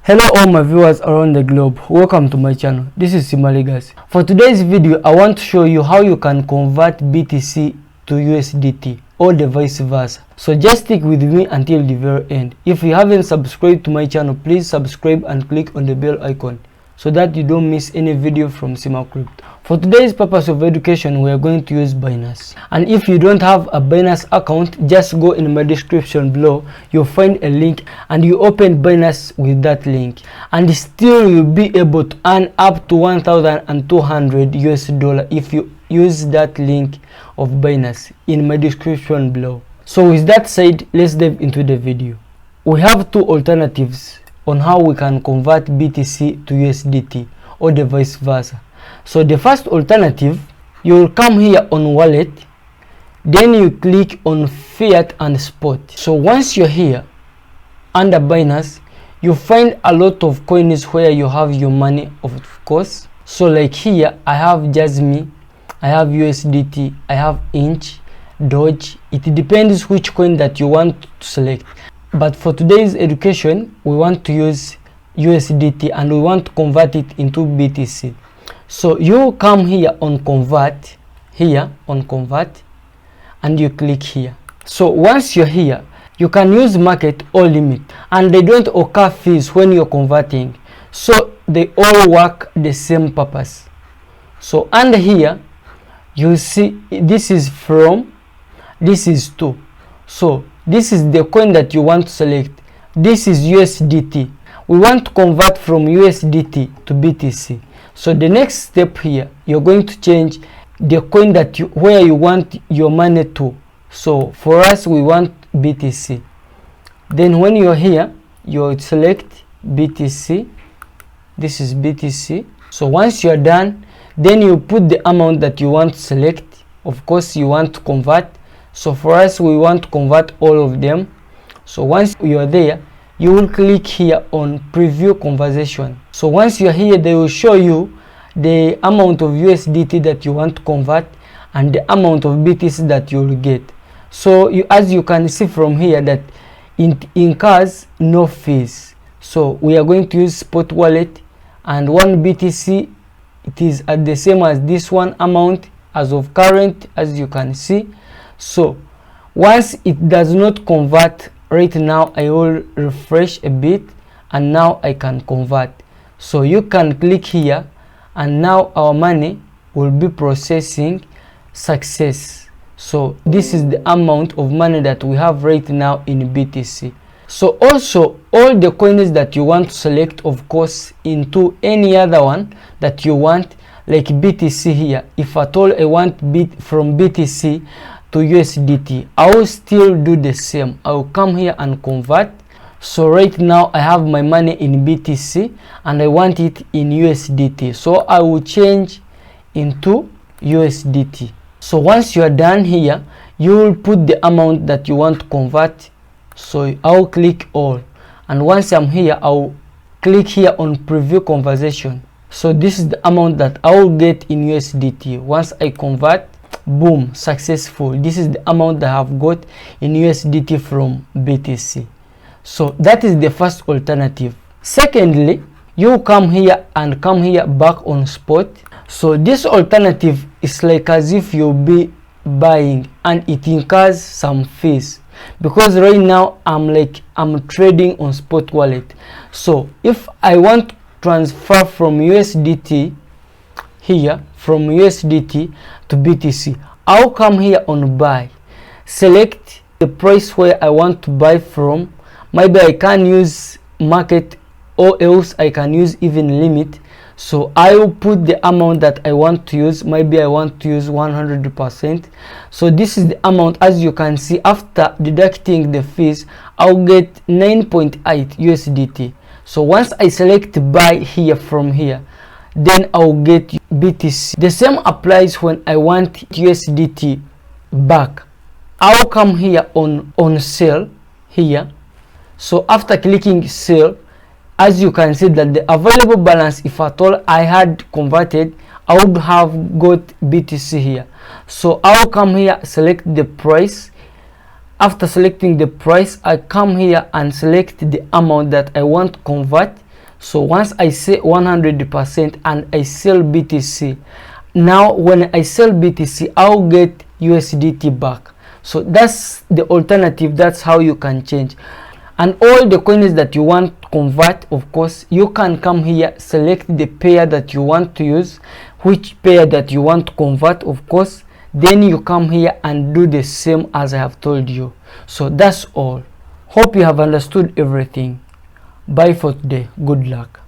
Hello all my viewers around the globe, welcome to my channel. This is Simali guys. For today's video I want to show you how you can convert BTC to USDT or the vice versa. So just stick with me until the very end. If you haven't subscribed to my channel, please subscribe and click on the bell icon so that you don't miss any video from Sima Crypto. For today's purpose of education, we are going to use Binance. And if you don't have a Binance account, just go in my description below. You'll find a link and you open Binance with that link. And still you'll be able to earn up to 1,200 US dollar if you use that link of Binance in my description below. So with that said, let's dive into the video. We have two alternatives on how we can convert BTC to USDT or the vice versa. So the first alternative, you will come here on wallet, then you click on fiat and spot. So once you're here under Binance, you find a lot of coins where you have your money, of course. So like here I have Jasmine, I have USDT, I have Inch, Doge. It depends which coin that you want to select. But for today's education, we want to use USDT and we want to convert it into BTC. So you come here on convert, and you click here. So once you're here, you can use market or limit, and they don't occur fees when you're converting. So they all work the same purpose. So under here, you see this is from, this is to. So this is the coin that you want to select. This is USDT. We want to convert from USDT to BTC. So the next step here, you're going to change the coin that where you want your money to. So for us, we want BTC. Then when you're here, you select BTC. This is BTC. So once you're done, then you put the amount that you want to select. Of course, you want to convert. So for us, we want to convert all of them. So once you're there, you will click here on preview conversation. So once you're here, they will show you the amount of USDT that you want to convert and the amount of BTC that you will get. So as you can see from here, that it incurs no fees. So we are going to use spot wallet, and one BTC, it is at the same as this one amount as of current, as you can see. So once it does not convert right now, I will refresh a bit and now I can convert. So you can click here and now our money will be processing success. So this is the amount of money that we have right now in BTC. So also all the coins that you want to select, of course, into any other one that you want, like BTC here. If at all I want from BTC to USDT, I will still do the same. I will come here and convert. So right now I have my money in BTC and I want it in USDT. So I will change into USDT. So once you are done here, you will put the amount that you want to convert. So I will click all. And once I'm here, I will click here on preview conversation. So this is the amount that I will get in USDT. Once I convert, boom, successful. This is the amount that I have got in USDT from BTC. So that is the first alternative. Secondly, you come here and come here back on spot. So this alternative is like as if you'll be buying and it incurs some fees, because right now I'm trading on spot wallet. So if I want to transfer from USDT here, from USDT to BTC, I'll come here on buy, select the price where I want to buy from. Maybe I can use market or else I can use even limit. So I will put the amount that I want to use. Maybe I want to use 100%. So this is the amount. As you can see, after deducting the fees, I'll get 9.8 USDT. So once I select buy here from here, then I'll get BTC. The same applies when I want USDT back. I'll come here on sell here. So after clicking sell, as you can see that the available balance, if at all I had converted, I would have got BTC here. So I'll come here, select the price. After selecting the price, I come here and select the amount that I want to convert. So once I say 100% and I sell BTC, now when I sell BTC, I'll get USDT back. So that's the alternative. That's how you can change. And all the coins that you want to convert, of course, you can come here, select the pair that you want to use, which pair that you want to convert, of course. Then you come here and do the same as I have told you. So that's all. Hope you have understood everything. Bye for today. Good luck.